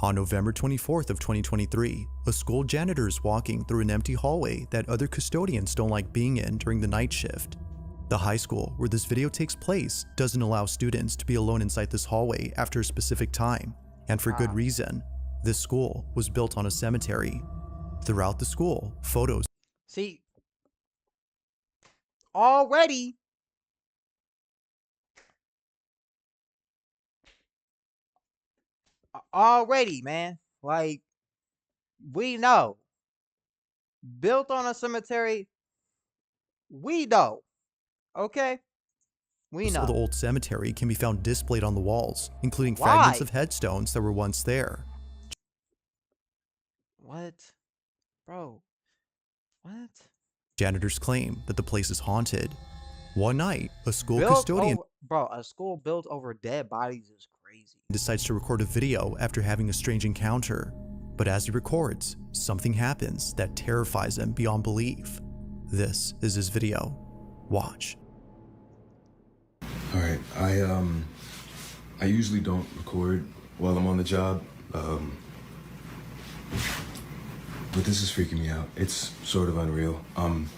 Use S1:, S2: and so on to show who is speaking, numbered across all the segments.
S1: On November 24th of 2023, a school janitor is walking through an empty hallway that other custodians don't like being in during the night shift. The high school where this video takes place doesn't allow students to be alone inside this hallway after a specific time, and for good reason. This school was built on a cemetery. Throughout the school, photos
S2: See, already man, like, we know, built on a cemetery, we know, okay, we
S1: of the
S2: know.
S1: old cemetery can be found displayed on the walls, including
S2: Why?
S1: fragments of headstones that were once there.
S2: What? Bro, what?
S1: Janitors claim that the place is haunted. One night, a school
S2: Built
S1: custodian
S2: over, bro, a school built over dead bodies is crazy.
S1: decides to record a video after having a strange encounter. But as he records, something happens that terrifies him beyond belief. This is his video. Watch.
S3: Alright, I usually don't record while I'm on the job, but this is freaking me out. It's sort of unreal. I'm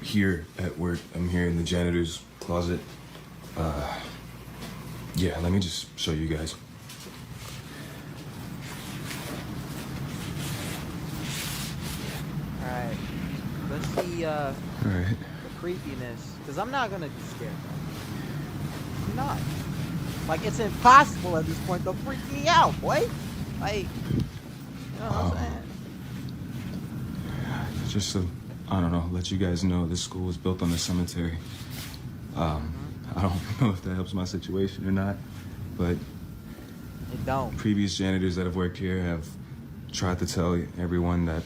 S3: here at work, I'm here in the janitor's closet. Yeah, let me just show you guys.
S2: Alright, let's see,
S3: Alright.
S2: the creepiness, because I'm not gonna be scared, bro. I'm not. Like, it's impossible at this point to freak me out, boy. Like, you know what I'm saying?
S3: Just to, I don't know, let you guys know this school was built on a cemetery. I don't know if that helps my situation or not, but
S2: It don't.
S3: previous janitors that have worked here have tried to tell everyone that,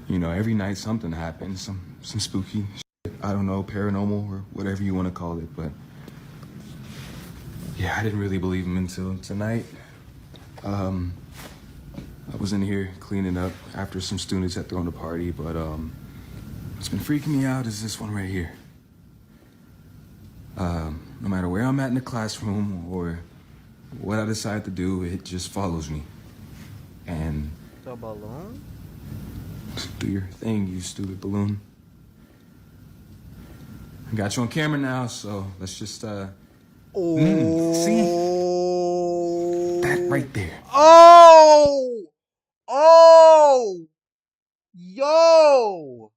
S3: you know, every night something happens, some spooky shit, I don't know, paranormal or whatever you want to call it, but yeah, I didn't really believe them until tonight. I was in here cleaning up after some students had thrown a party, but what's been freaking me out is this one right here. No matter where I'm at in the classroom or what I decide to do, it just follows me. And
S2: The balloon?
S3: do your thing, you stupid balloon. I got you on camera now, so let's just
S2: Oh.
S3: see? That right there.
S2: Oh! Oh! Yo!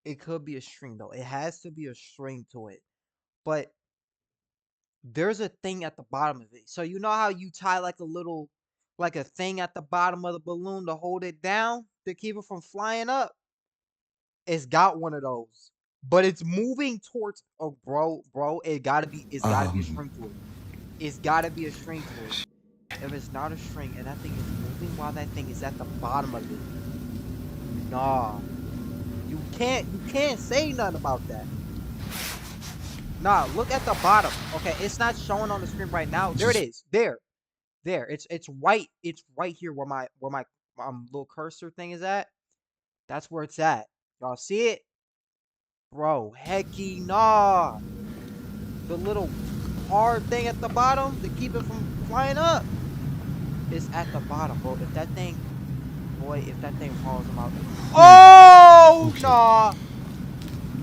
S2: It could be a string, though. It has to be a string to it. But there's a thing at the bottom of it. So you know how you tie like a little, like a thing at the bottom of the balloon to hold it down to keep it from flying up? It's got one of those. But it's moving towards, oh, bro, it's gotta be a string to it. It's gotta be a string to it. If it's not a string and that thing is moving while that thing is at the bottom of it, nah. You can't say nothing about that. Nah, look at the bottom. Okay, it's not showing on the screen right now. There it is. There. It's right here where my little cursor thing is at. That's where it's at. Y'all see it? Bro, hecky nah. The little hard thing at the bottom to keep it from flying up is at the bottom, bro. If that thing falls, I'm out. Oh,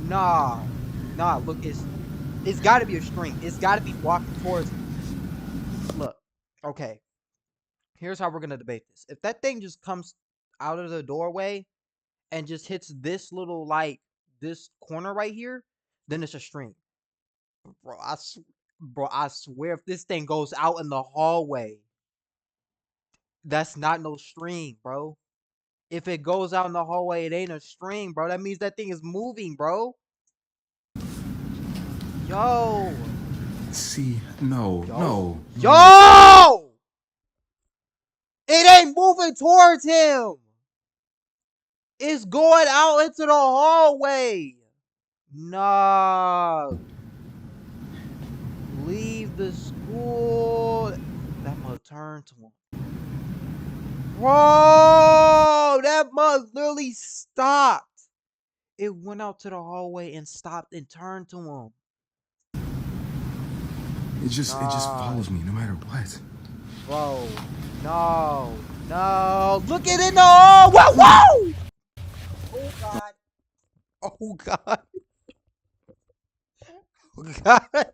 S2: nah. Look, it's got to be a string. It's got to be walking towards me. Look, okay. Here's how we're gonna debate this. If that thing just comes out of the doorway and just hits this little, like, this corner right here, then it's a string. Bro, I swear if this thing goes out in the hallway, that's not no string, bro. If it goes out in the hallway, it ain't a string, bro. That means that thing is moving, bro. Yo.
S3: See, no.
S2: Yo! It ain't moving towards him. It's going out into the hallway. Nah. Leave the school. That must turn to him. Bro, that must literally stopped. It went out to the hallway and stopped and turned to him.
S3: It just
S2: Nah.
S3: follows me no matter what.
S2: Bro, no, no. Look at it, no. Whoa, whoa. Oh, God. Oh, God. Oh, God.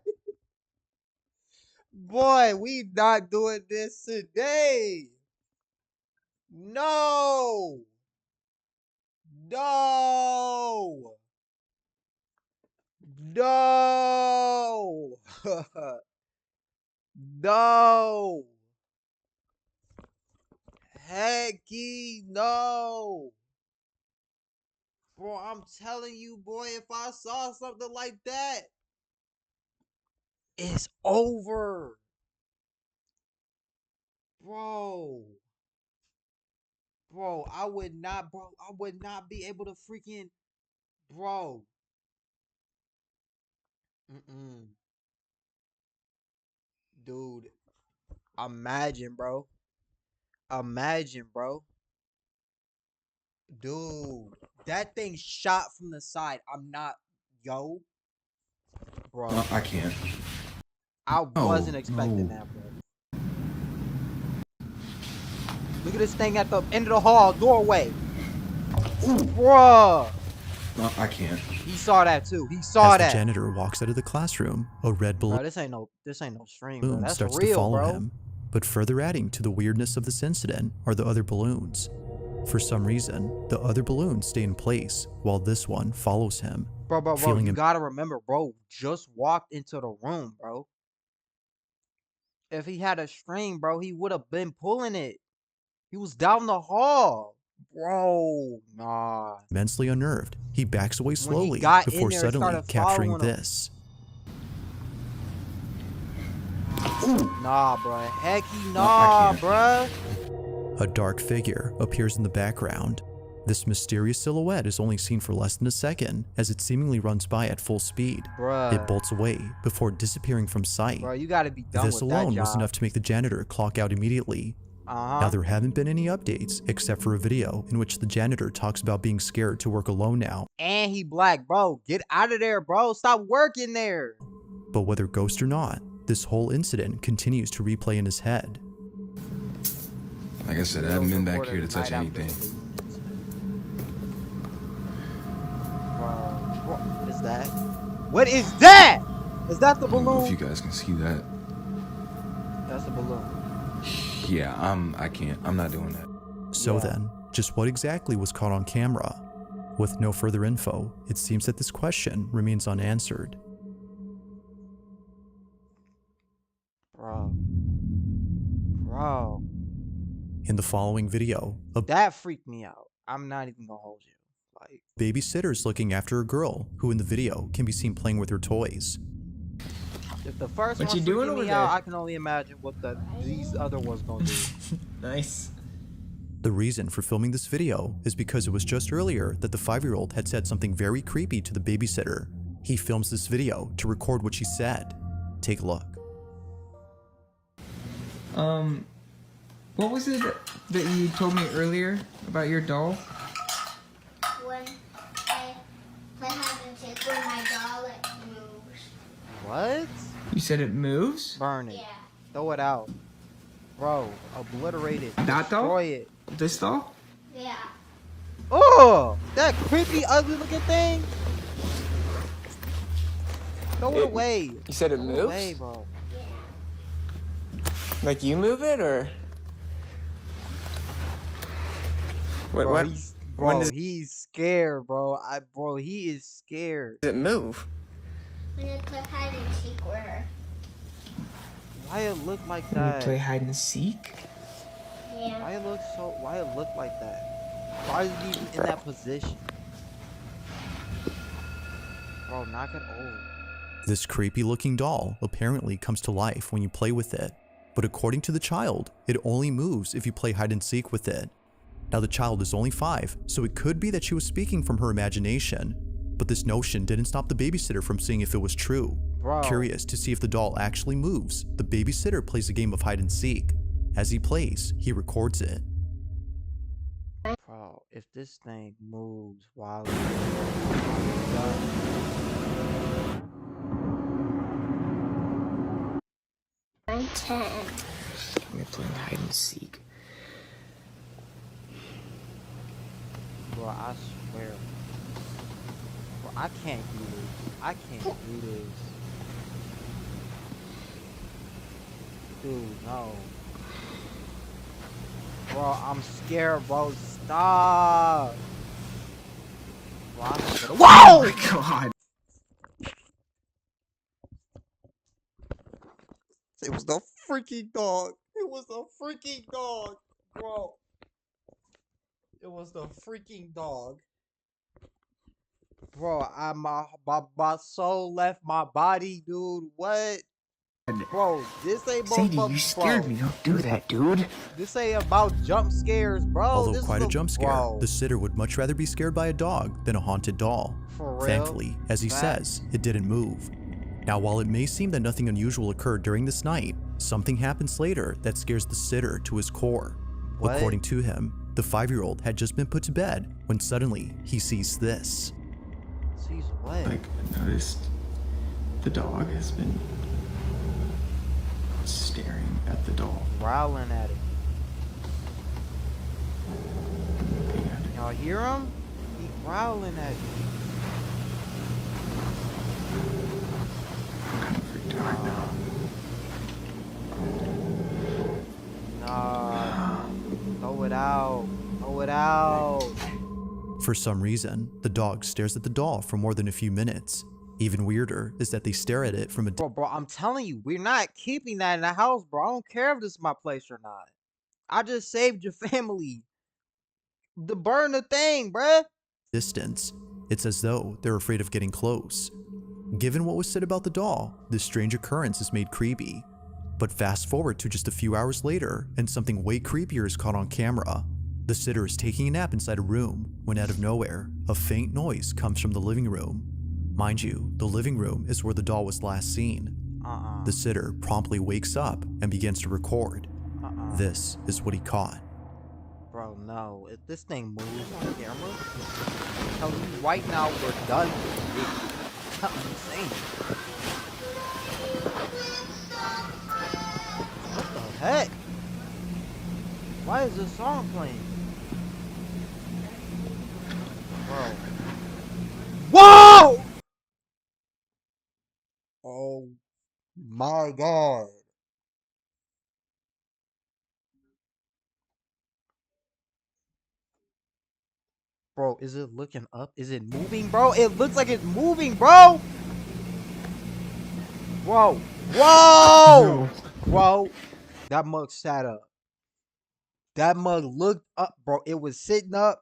S2: Boy, we not doing this today. No. No. No. No. Hecky, no. Bro, I'm telling you, boy, if I saw something like that, it's over. Bro. Bro, I would not be able to freaking, bro. Mm-mm. Dude, imagine, bro. Imagine, bro. Dude, that thing shot from the side. I'm not, yo, bro.
S3: I can't.
S2: I wasn't
S3: No,
S2: expecting
S3: no.
S2: that, bro. Look at this thing at the end of the hall doorway. Bruh.
S3: No, I can't.
S2: He saw that too. He saw
S1: As the
S2: that.
S1: janitor walks out of the classroom, a red balloon
S2: Bro, this ain't no stream, bro. That's
S1: starts
S2: real,
S1: to follow
S2: bro.
S1: him. But further adding to the weirdness of this incident are the other balloons. For some reason, the other balloons stay in place while this one follows him.
S2: Bro,
S1: feeling
S2: you
S1: him-
S2: gotta remember, bro, just walked into the room, bro. If he had a string, bro, he would have been pulling it. He was down the hall. Bro, nah.
S1: Immensely unnerved, he backs away
S2: When
S1: slowly
S2: he got in
S1: before
S2: there, it
S1: suddenly
S2: started
S1: capturing
S2: following him.
S1: this.
S2: Nah, bro. Hecky,
S3: I
S2: nah,
S3: can't.
S2: bruh.
S1: A dark figure appears in the background. This mysterious silhouette is only seen for less than a second as it seemingly runs by at full speed.
S2: Bruh.
S1: It bolts away before disappearing from sight.
S2: Bro, you gotta be done
S1: This
S2: with that
S1: alone
S2: job.
S1: was enough to make the janitor clock out immediately. Now there haven't been any updates except for a video in which the janitor talks about being scared to work alone now.
S2: And he black, bro. Get out of there, bro. Stop working there.
S1: But whether ghost or not, this whole incident continues to replay in his head.
S3: Like I said, I haven't been back here to touch anything.
S2: Bro, what is that? What is that? Is that the
S3: I don't know if
S2: balloon?
S3: you guys can see that.
S2: That's the balloon.
S3: Yeah, I can't. I'm not doing that.
S1: So
S2: Yeah.
S1: then, just what exactly was caught on camera? With no further info, it seems that this question remains unanswered.
S2: Bro. Bro.
S1: In the following video, a
S2: That freaked me out. I'm not even gonna hold you. Like,
S1: babysitter is looking after a girl who in the video can be seen playing with her toys.
S2: if the first
S4: What
S2: one
S4: you doing
S2: freaking
S4: over
S2: me out,
S4: there?
S2: I can only imagine what these other ones gonna do.
S4: Nice.
S1: The reason for filming this video is because it was just earlier that the 5-year-old had said something very creepy to the babysitter. He films this video to record what she said. Take a look.
S4: What was it that you told me earlier about your doll?
S5: When I play hide and seek with my doll, it moves.
S2: What?
S4: You said it moves?
S2: Burn it.
S5: Yeah.
S2: Throw it out. Bro, obliterate it.
S4: That doll?
S2: Destroy it.
S4: This doll?
S5: Yeah.
S2: Oh, that creepy, ugly looking thing. Throw it away.
S4: You said it
S2: Throw it
S4: moves?
S2: away, bro.
S4: Like you move it or? Wait,
S2: Bro,
S4: what?
S2: bro,
S4: does
S2: he's scared, bro. Bro, he is scared.
S4: it move?
S5: When you play hide and seek with her.
S2: Why it look like
S4: When you
S2: that?
S4: play hide and seek?
S5: Yeah.
S2: Why it look like that? Why is he even in that position? Bro, knock it over.
S1: This creepy looking doll apparently comes to life when you play with it, but according to the child, it only moves if you play hide and seek with it. Now the child is only 5, so it could be that she was speaking from her imagination, but this notion didn't stop the babysitter from seeing if it was true.
S2: Bro.
S1: Curious to see if the doll actually moves, the babysitter plays a game of hide and seek. As he plays, he records it.
S2: Bro, if this thing moves while it's done,
S5: I'm 10.
S4: We're playing hide and seek.
S2: Bro, I swear. Bro, I can't do this. I can't do this. Dude, no. Bro, I'm scared, bro. Stop. Bro, I'm scared.
S4: Oh my god!
S2: It was the freaking dog. It was the freaking dog, bro. It was the freaking dog. Bro, my soul left my body, dude. What? Bro, this ain't
S4: Sadie,
S2: about,
S4: you scared me. Don't do that, dude.
S2: This ain't about jump scares, bro.
S1: Although
S2: This
S1: quite
S2: is
S1: a jump scare,
S2: bro,
S1: the sitter would much rather be scared by a dog than a haunted doll.
S2: for real.
S1: Thankfully, as he
S2: Facts.
S1: says, it didn't move. Now, while it may seem that nothing unusual occurred during this night, something happens later that scares the sitter to his core.
S2: What?
S1: According to him, the 5-year-old had just been put to bed when suddenly he sees this.
S2: Sees what?
S3: Like, I noticed the dog has been staring at the doll.
S2: Growling at it.
S3: Looking at it.
S2: Y'all hear him? He growling at it.
S3: I'm kind of freaked out right now.
S2: Nah. Throw it out. Throw it out.
S1: For some reason, the dog stares at the doll for more than a few minutes. Even weirder is that they stare at it from a
S2: Bro, I'm telling you, we're not keeping that in the house, bro. I don't care if this is my place or not. I just saved your family. To burn the thing, bruh.
S1: distance. It's as though they're afraid of getting close. Given what was said about the doll, this strange occurrence is made creepy. But fast forward to just a few hours later, and something way creepier is caught on camera. The sitter is taking a nap inside a room when out of nowhere, a faint noise comes from the living room. Mind you, the living room is where the doll was last seen. The sitter promptly wakes up and begins to record. This is what he caught.
S2: Bro, no. If this thing moves on camera, I'm telling you right now, we're done. I'm insane. What the heck? Why is this song playing? Bro. Whoa! Oh my god. Bro, is it looking up? Is it moving, bro? It looks like it's moving, bro! Whoa! Whoa! Bro, that mug sat up. That mug looked up, bro. It was sitting up.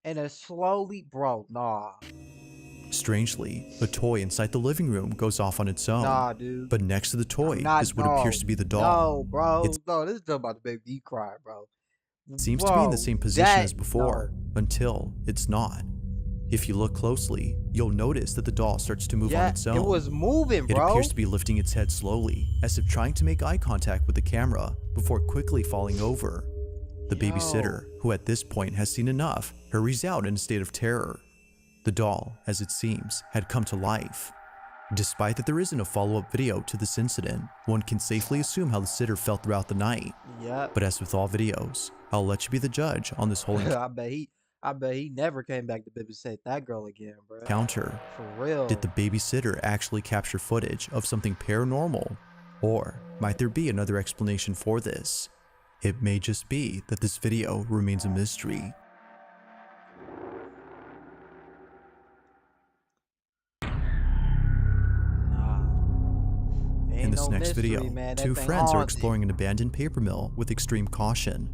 S2: And it slowly, bro, nah.
S1: Strangely, a toy inside the living room goes off on its own.
S2: Nah, dude.
S1: But next to the toy
S2: Not-
S1: is what appears to be the doll.
S2: No, bro.
S1: It's-
S2: No, this is about to make me cry, bro.
S1: Seems to be in the
S2: Bro,
S1: same position
S2: that-
S1: as before, until it's not. If you look closely, you'll notice that the doll starts to move on
S2: Yeah,
S1: its own.
S2: it was moving,
S1: It
S2: bro.
S1: appears to be lifting its head slowly, as if trying to make eye contact with the camera before quickly falling over. The babysitter, who at this point has seen enough, hurries out in a state of terror. The doll, as it seems, had come to life. Despite that there isn't a follow-up video to this incident, one can safely assume how the sitter felt throughout the night.
S2: Yep.
S1: But as with all videos, I'll let you be the judge on this whole
S2: I bet he never came back to babysit that girl again, bro.
S1: encounter.
S2: For real.
S1: Did the babysitter actually capture footage of something paranormal? Or might there be another explanation for this? It may just be that this video remains a mystery.
S2: Nah.
S1: In
S2: Ain't
S1: this
S2: no
S1: next
S2: mystery,
S1: video,
S2: man. That
S1: two
S2: thing
S1: friends are
S2: haunted.
S1: exploring an abandoned paper mill with extreme caution.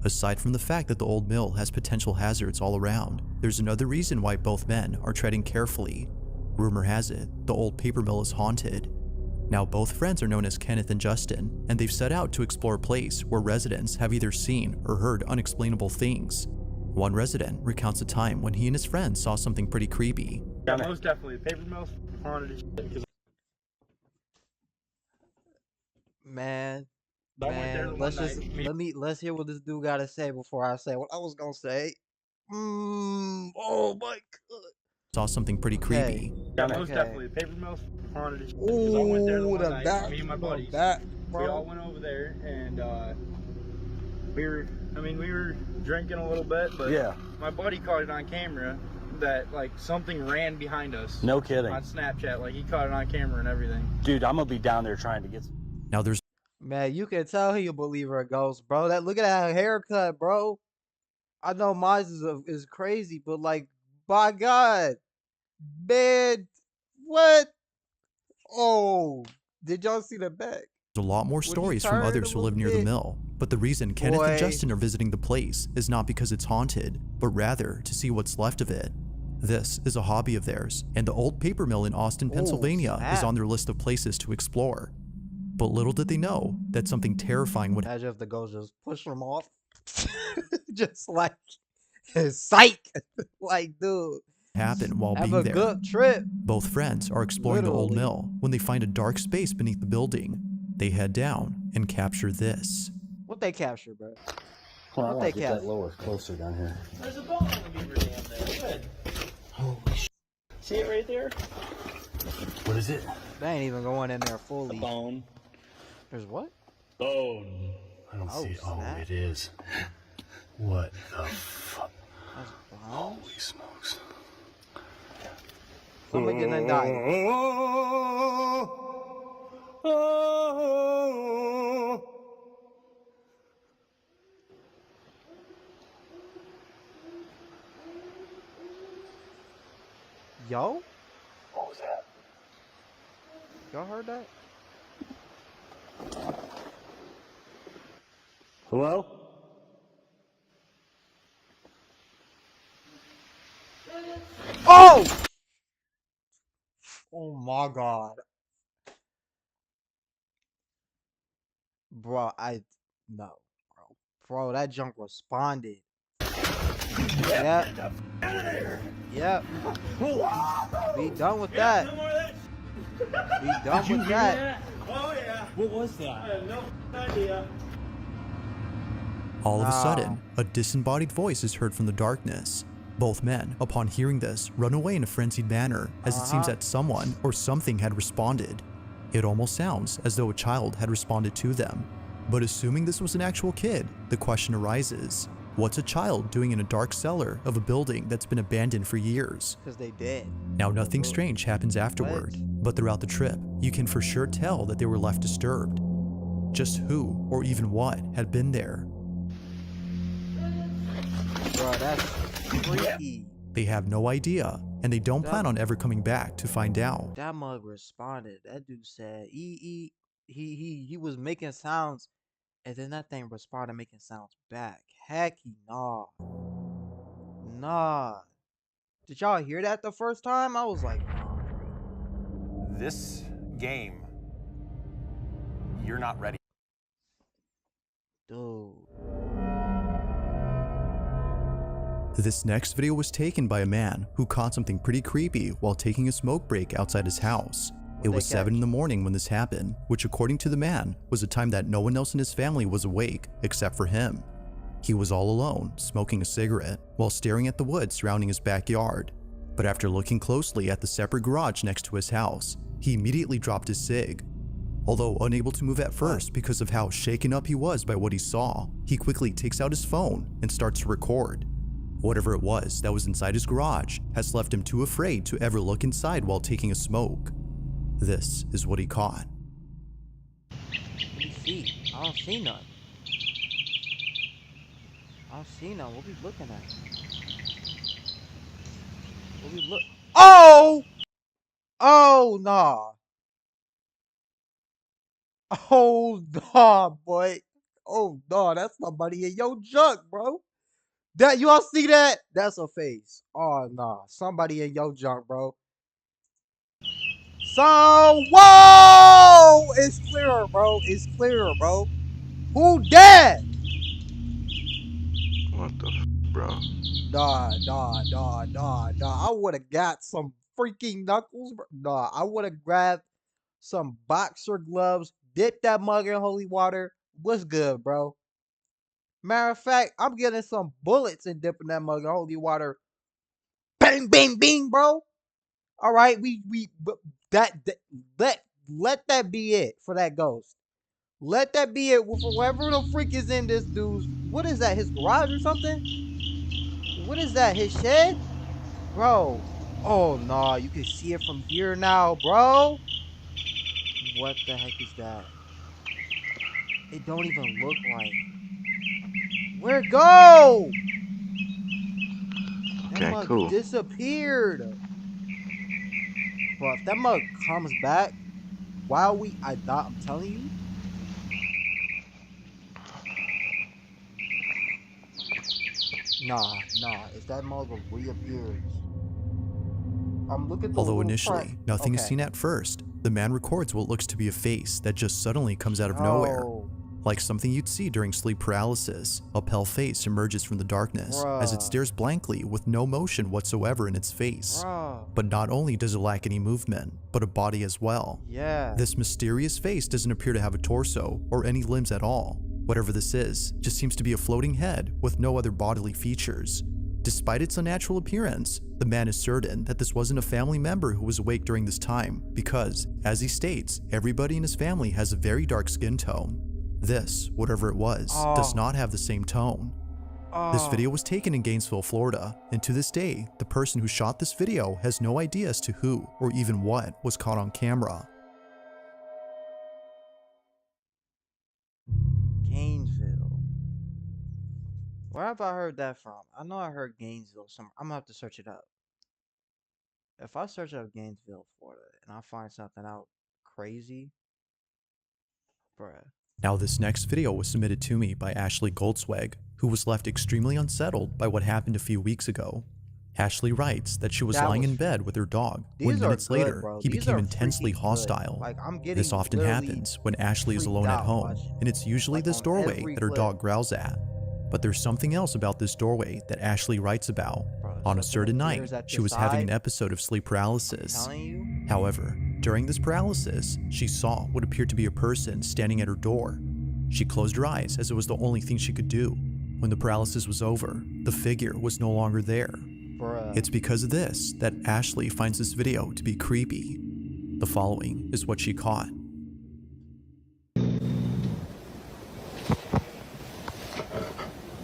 S1: Aside from the fact that the old mill has potential hazards all around, there's another reason why both men are treading carefully. Rumor has it, the old paper mill is haunted. Now both friends are known as Kenneth and Justin, and they've set out to explore a place where residents have either seen or heard unexplainable things. One resident recounts a time when he and his friends saw something pretty creepy.
S6: Yeah, most definitely. Paper mill's haunted as shit. 'Cause
S2: Man,
S6: I went there
S2: man,
S6: one
S2: let's
S6: night.
S2: let's hear what this dude gotta say before I say what I was gonna say. Oh my god.
S1: saw something pretty
S2: Okay.
S1: creepy.
S6: Yeah, most
S2: Okay.
S6: definitely. Paper mills haunted as shit. 'Cause I went there the
S2: Ooh,
S6: one
S2: the
S6: night,
S2: back,
S6: me and my
S2: the
S6: buddies.
S2: back,
S6: We all
S2: bro.
S6: went over there and we were drinking a little bit, but
S7: Yeah.
S6: my buddy caught it on camera that like something ran behind us.
S7: No kidding.
S6: On Snapchat, like he caught it on camera and everything.
S7: Dude, I'm gonna be down there trying to get some.
S1: Now there's
S2: Man, you can tell he a believer of ghosts, bro. Look at that haircut, bro. I know mine is crazy, but like, by God, man, what? Oh, did y'all see the back?
S1: a lot more
S2: he
S1: stories from
S2: turned
S1: others
S2: a
S1: who live
S2: little
S1: near the
S2: bit?
S1: mill, but the reason Kenneth and
S2: Boy.
S1: Justin are visiting the place is not because it's haunted, but rather to see what's left of it. This is a hobby of theirs, and the old paper mill in Austin,
S2: Oh,
S1: Pennsylvania is
S2: snap.
S1: on their list of places to explore. But little did they know that something terrifying would
S2: Imagine if the ghost just pushed him off. Just like, psych. Like, dude,
S1: happen while
S2: have
S1: being
S2: a
S1: there.
S2: good trip.
S1: Both friends are exploring the old
S2: Literally.
S1: mill when they find a dark space beneath the building. They head down and capture this.
S2: What they capture, bro?
S7: Hold on, I
S2: What
S7: wanna
S2: they
S7: get that
S2: cast?
S7: lower, closer down here.
S6: There's a bone on the beaver dam there. Good. Holy shit. See it right there?
S7: What is it?
S2: They ain't even going in there fully.
S6: Bone.
S2: There's what?
S6: Bone.
S7: I don't
S2: Oh,
S7: see it. Oh,
S2: snap.
S7: it is. What the fuck?
S2: That's bone.
S7: Holy smokes.
S2: Someone getting indicted. Yo?
S7: What was that?
S2: Y'all heard that?
S7: Hello?
S2: Oh! Oh my God. Bro, no, bro. Bro, that junk responded. Yep. Yep. Be done with that. Be done with that.
S6: Oh yeah.
S7: What was that?
S6: I have no idea.
S1: All of a
S2: Wow.
S1: sudden, a disembodied voice is heard from the darkness. Both men, upon hearing this, run away in a frenzied manner, as it seems that someone or something had responded. It almost sounds as though a child had responded to them. But assuming this was an actual kid, the question arises, what's a child doing in a dark cellar of a building that's been abandoned for years?
S2: Because they dead.
S1: Now, nothing strange happens afterward, but throughout the trip, you can for sure tell that they were left disturbed. Just who, or even what, had been there?
S2: Bro, that's freaky.
S1: They have no idea, and they don't plan on ever coming back to find out.
S2: That mug responded. That dude said he was making sounds, and then that thing responded making sounds back. Heck nah. Nah. Did y'all hear that the first time? I was like,
S8: This game, you're not ready.
S2: dude.
S1: This next video was taken by a man who caught something pretty creepy while taking a smoke break outside his house. It was 7 in the morning when this happened, which according to the man, was a time that no one else in his family was awake except for him. He was all alone, smoking a cigarette, while staring at the woods surrounding his backyard. But after looking closely at the separate garage next to his house, he immediately dropped his cig. Although unable to move at first because of how shaken up he was by what he saw, he quickly takes out his phone and starts to record. Whatever it was that was inside his garage has left him too afraid to ever look inside while taking a smoke. This is what he caught.
S2: Let me see. I don't see none. I don't see none. What we looking at? What we look? Oh! Oh nah. Oh nah, boy. Oh nah, that's somebody in your junk, bro. That y'all see that? That's a face. Oh nah, somebody in your junk, bro. So whoa! It's clearer, bro. It's clearer, bro. Who dead?
S3: What the bro?
S2: Nah. I would have got some freaking knuckles, bro. Nah, I would have grabbed some boxer gloves, dipped that mug in holy water. What's good, bro? Matter of fact, I'm getting some bullets and dipping that mug in holy water. bang, bang, bing, bro. All right, let that be it for that ghost. Let that be it for whoever the freak is in this dude's. What is that? His garage or something? What is that? His shed, bro? Oh no, you can see it from here now, bro. What the heck is that? It don't even look like. Where'd it go? That mug disappeared. Bro, if that mug comes back while I thought, I'm telling you. Nah, if that mug reappears. I'm looking at the
S1: Although
S2: little
S1: initially,
S2: track.
S1: nothing is
S2: Okay.
S1: seen at first, the man records what looks to be a face that just suddenly comes out of nowhere.
S2: Oh,
S1: Like something you'd see during sleep paralysis, a pale face emerges from the darkness as it
S2: Bruh.
S1: stares blankly with no motion whatsoever in its face.
S2: bro.
S1: But not only does it lack any movement, but a body as well.
S2: Yeah.
S1: This mysterious face doesn't appear to have a torso or any limbs at all. Whatever this is, just seems to be a floating head with no other bodily features. Despite its unnatural appearance, the man is certain that this wasn't a family member who was awake during this time because, as he states, everybody in his family has a very dark skin tone. This, whatever it was, does
S2: Oh.
S1: not have the same tone. This
S2: Oh.
S1: video was taken in Gainesville, Florida, and to this day, the person who shot this video has no idea as to who or even what was caught on camera.
S2: Gainesville. Where have I heard that from? I know I heard Gainesville somewhere. I'm gonna have to search it up. If I search up Gainesville, Florida, and I find something out crazy, bruh.
S1: Now, this next video was submitted to me by Ashley Goldsweg, who was left extremely unsettled by what happened a few weeks ago. Ashley writes that she was
S2: That
S1: lying
S2: was
S1: in bed with her dog
S2: These
S1: when
S2: are
S1: minutes
S2: good,
S1: later
S2: bro.
S1: he
S2: These
S1: became
S2: are
S1: intensely
S2: freaking good.
S1: hostile.
S2: Like, I'm getting
S1: This often
S2: literally
S1: happens when Ashley is
S2: freaked
S1: alone at
S2: out
S1: home,
S2: watching
S1: and it's usually
S2: like,
S1: this
S2: on
S1: doorway
S2: every
S1: that her
S2: clip.
S1: dog growls at. But there's something else about this doorway that Ashley writes about.
S2: Bro,
S1: On a
S2: something
S1: certain night,
S2: appears at
S1: she
S2: your
S1: was having
S2: side.
S1: an episode of sleep paralysis.
S2: Telling you.
S1: However, during this paralysis, she saw what appeared to be a person standing at her door. She closed her eyes as it was the only thing she could do. When the paralysis was over, the figure was no longer there.
S2: Bruh.
S1: It's because of this that Ashley finds this video to be creepy. The following is what she caught.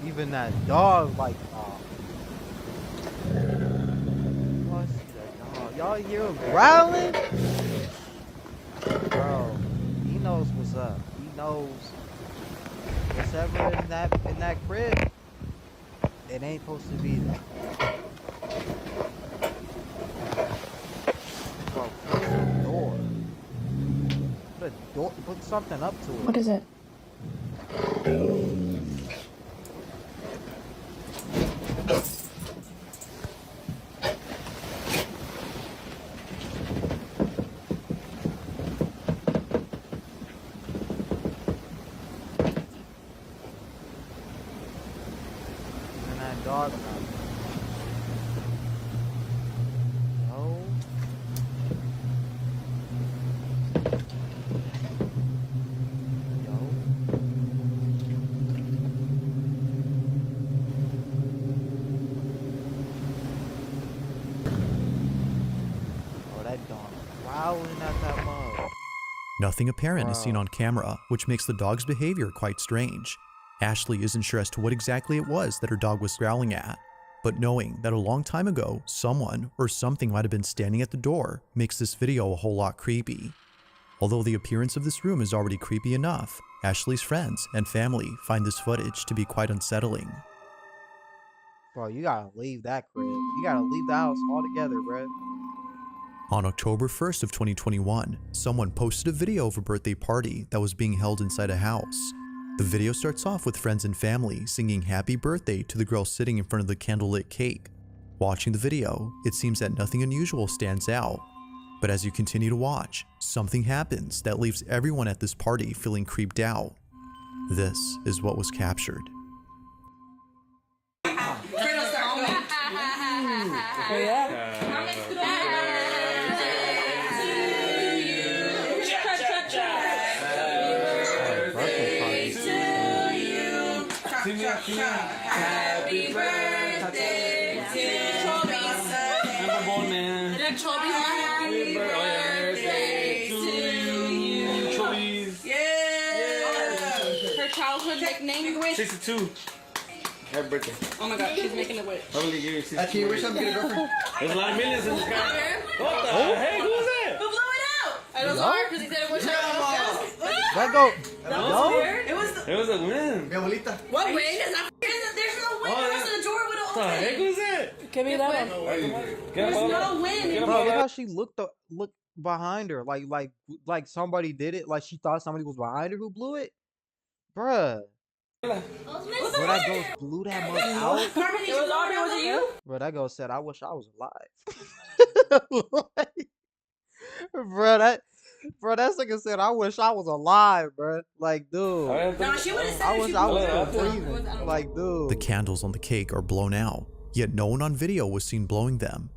S2: Even that dog, like, y'all see that dog? Y'all hear him growling? Bro, he knows what's up. He knows what's ever in that crib. It ain't supposed to be there. Bro, close the door. Put something up to it.
S9: What is it?
S2: And that dog now. No. Yo. Oh, that dog growling at that mug.
S1: Nothing apparent is seen
S2: Wow.
S1: on camera, which makes the dog's behavior quite strange. Ashley isn't sure as to what exactly it was that her dog was growling at, but knowing that a long time ago, someone or something might have been standing at the door makes this video a whole lot creepy. Although the appearance of this room is already creepy enough, Ashley's friends and family find this footage to be quite unsettling.
S2: Bro, you gotta leave that crib. You gotta leave the house altogether, bro.
S1: On October 1st of 2021, someone posted a video of a birthday party that was being held inside a house. The video starts off with friends and family singing happy birthday to the girl sitting in front of the candlelit cake. Watching the video, it seems that nothing unusual stands out. But as you continue to watch, something happens that leaves everyone at this party feeling creeped out. This is what was captured.
S2: Birthday party.
S4: Happy birthday to you.
S9: Chobi happy birthday to you.
S6: Chili's.
S9: Yeah. Her childhood nickname.
S6: 62. Happy birthday.
S9: Oh my God, she's making a wish.
S6: I'm gonna give you 62.
S4: Can you wish I'm gonna go for?
S6: There's a lot of millions in the sky. What the heck? Who's that?
S9: Who blew it out? I don't know because he said wish
S2: Let go.
S9: That was weird.
S6: It was a win.
S4: Mi abuelita.
S9: What win? There's no win. The rest of the drawer would have
S6: What the heck
S9: opened.
S6: was that?
S9: Give me that one. There's no win.
S2: Bro, look how she looked behind her, like somebody did it, like she thought somebody was behind her who blew it. Bruh. Bro, that ghost blew that much out.
S9: It was Aubrey, was it you?
S2: Bro, that ghost said, "I wish I was alive." Bro, that nigga said, "I wish I was alive, bro." Like, dude.
S9: No, she would have said
S2: I
S9: it.
S2: wish
S9: She
S2: I
S9: would've
S2: was
S9: said
S2: still
S9: it.
S2: breathing. Like, dude.
S1: The candles on the cake are blown out, yet no one on video was seen blowing them.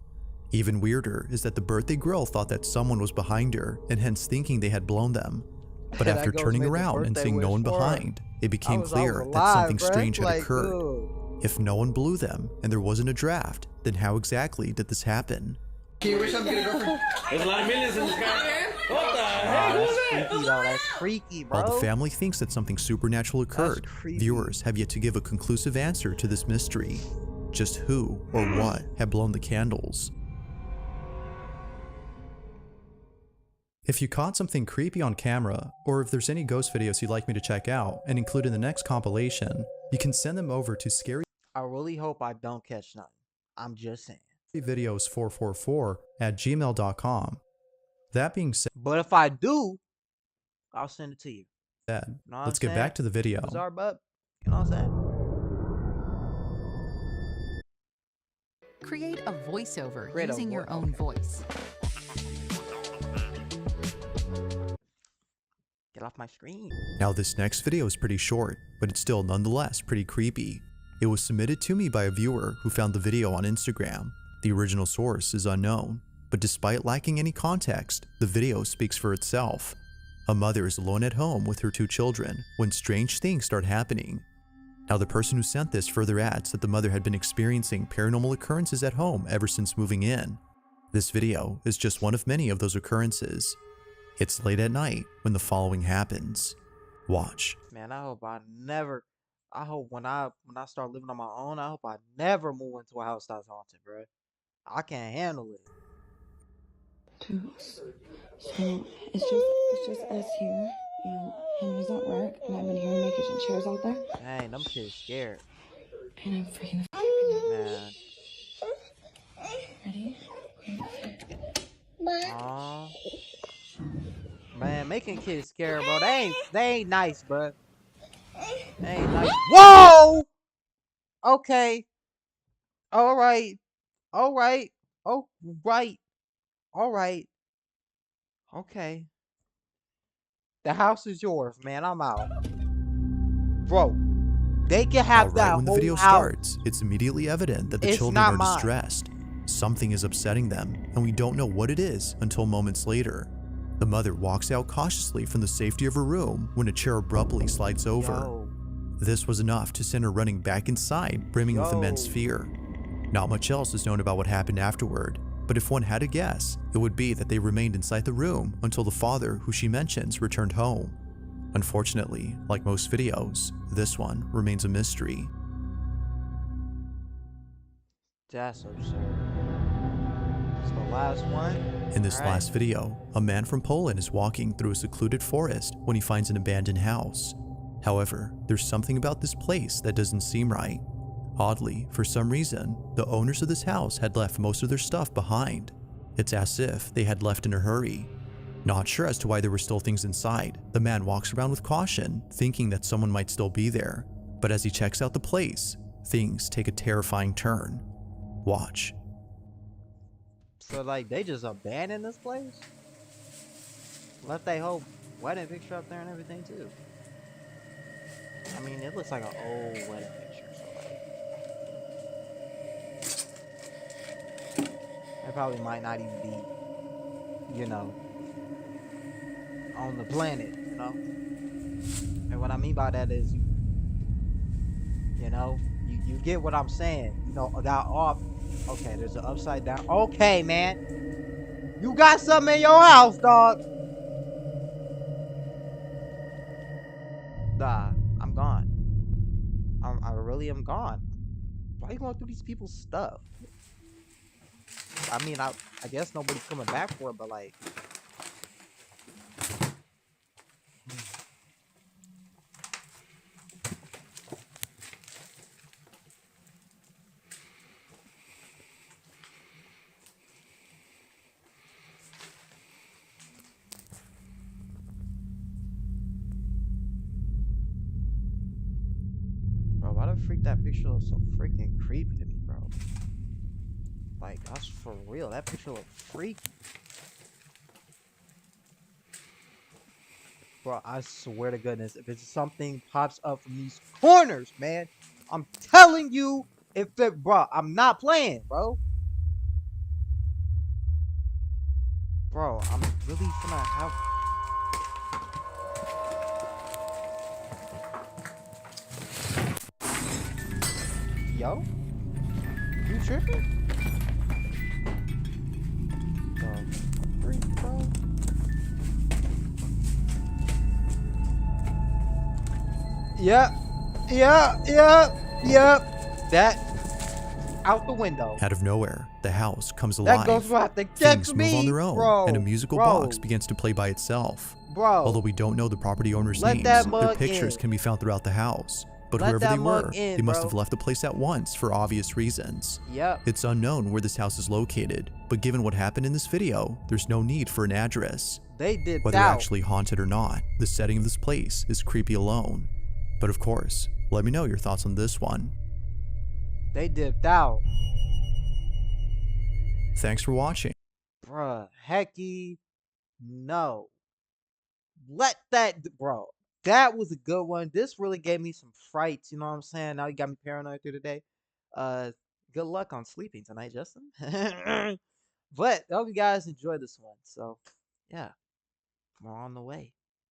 S1: Even weirder is that the birthday girl thought that someone was behind her and hence thinking they had blown them. But
S2: That
S1: after
S2: ghost
S1: turning
S2: made the
S1: around and
S2: birthday
S1: seeing no
S2: wish
S1: one
S2: for her.
S1: behind, it became
S2: I was
S1: clear that
S2: alive,
S1: something
S2: bruh.
S1: strange had
S2: Like,
S1: occurred.
S2: dude.
S1: If no one blew them and there wasn't a draft, then how exactly did this happen?
S4: Can you wish I'm gonna go for?
S6: There's a lot of millions in the sky. What the
S2: Nah,
S6: heck?
S2: that's
S6: Who's that?
S2: freaky, though. That's freaky, bro.
S1: While the family thinks that something supernatural occurred,
S2: creepy.
S1: viewers have yet to give a conclusive answer to this mystery. Just who or what had blown the candles? If you caught something creepy on camera, or if there's any ghost videos you'd like me to check out and include in the next compilation, you can send them over to
S2: I really hope I don't catch nothing. I'm just saying.
S1: scaryvideos444@gmail.com. That being
S2: But if I do, I'll send it to you.
S1: said,
S2: Know what
S1: let's
S2: I'm
S1: get
S2: saying?
S1: back to the video.
S2: Bizarre, bub. You know what I'm saying?
S10: Create a voiceover
S2: Create a
S10: using your
S2: vo-
S10: own voice.
S2: Get off my screen.
S1: Now this next video is pretty short, but it's still nonetheless pretty creepy. It was submitted to me by a viewer who found the video on Instagram. The original source is unknown, but despite lacking any context, the video speaks for itself. A mother is alone at home with her 2 children when strange things start happening. Now the person who sent this further adds that the mother had been experiencing paranormal occurrences at home ever since moving in. This video is just one of many of those occurrences. It's late at night when the following happens. Watch.
S2: Man, I hope when I start living on my own, I hope I never move into a house that's haunted, bro. I can't handle it.
S11: So it's just us here, and Henry's at work, and I've been here making some chairs out there,
S2: Dang, them kids scared.
S11: and I'm freaking
S2: Man.
S11: ready.
S2: Aw. Man, making kids scared, bro. They ain't nice, bro. They ain't nice. Whoa! Okay. Alright. Alright. Oh, right. Alright. Okay. The house is yours, man. I'm out. Bro, they can have that
S1: Right when the
S2: whole
S1: video
S2: house.
S1: starts, it's immediately evident that the
S2: It's
S1: children
S2: not
S1: are
S2: mine.
S1: distressed. Something is upsetting them, and we don't know what it is until moments later. The mother walks out cautiously from the safety of her room when a chair abruptly slides over.
S2: Yo.
S1: This was enough to send her running back inside, brimming with immense
S2: Yo.
S1: fear. Not much else is known about what happened afterward, but if one had to guess, it would be that they remained inside the room until the father, who she mentions, returned home. Unfortunately, like most videos, this one remains a mystery.
S2: That's absurd. It's the last one.
S1: In this
S2: Alright.
S1: last video, a man from Poland is walking through a secluded forest when he finds an abandoned house. However, there's something about this place that doesn't seem right. Oddly, for some reason, the owners of this house had left most of their stuff behind. It's as if they had left in a hurry. Not sure as to why there were still things inside, the man walks around with caution, thinking that someone might still be there. But as he checks out the place, things take a terrifying turn. Watch.
S2: So, like, they just abandoned this place? Left their whole wedding picture up there and everything, too. I mean, it looks like an old wedding picture, so, like... It probably might not even be, you know, on the planet, you know? And what I mean by that is, you know, you get what I'm saying. You know, that off... Okay, there's an upside down... Okay, man! You got something in your house, dog. Nah, I'm gone. I really am gone. Why are you going through these people's stuff? I mean, I guess nobody's coming back for it, but like, bro, why the freak that picture looks so freaking creepy to me, bro? Like, that's for real. That picture look freaky. Bro, I swear to goodness, if it's something pops up from these corners, man, I'm telling you, if it, bro, I'm not playing, bro. Bro, I'm really gonna have. Yo? You tripping? Freak, bro. Yep. That out the window.
S1: Out of nowhere, the house comes
S2: That
S1: alive.
S2: goes right to
S1: Things
S2: catch
S1: move on
S2: me,
S1: their own,
S2: bro.
S1: and a musical
S2: bro,
S1: box begins to play by itself.
S2: Bro,
S1: Although we don't know the property owners'
S2: Let
S1: names,
S2: that
S1: their
S2: mug
S1: pictures
S2: in.
S1: can be found throughout the house. But
S2: Let
S1: whoever
S2: that
S1: they
S2: mug
S1: were,
S2: in,
S1: they must
S2: bro.
S1: have left the place at once for obvious reasons.
S2: Yep.
S1: It's unknown where this house is located, but given what happened in this video, there's no need for an address.
S2: They did
S1: Whether
S2: out.
S1: actually haunted or not, the setting of this place is creepy alone. But of course, let me know your thoughts on this one.
S2: They dipped out.
S1: Thanks for watching.
S2: Bruh, hecky no. Let that, bro. That was a good one. This really gave me some frights, you know what I'm saying? Now you got me paranoid through the day. Good luck on sleeping tonight, Justin. But I hope you guys enjoyed this one. So, yeah, we're on the way.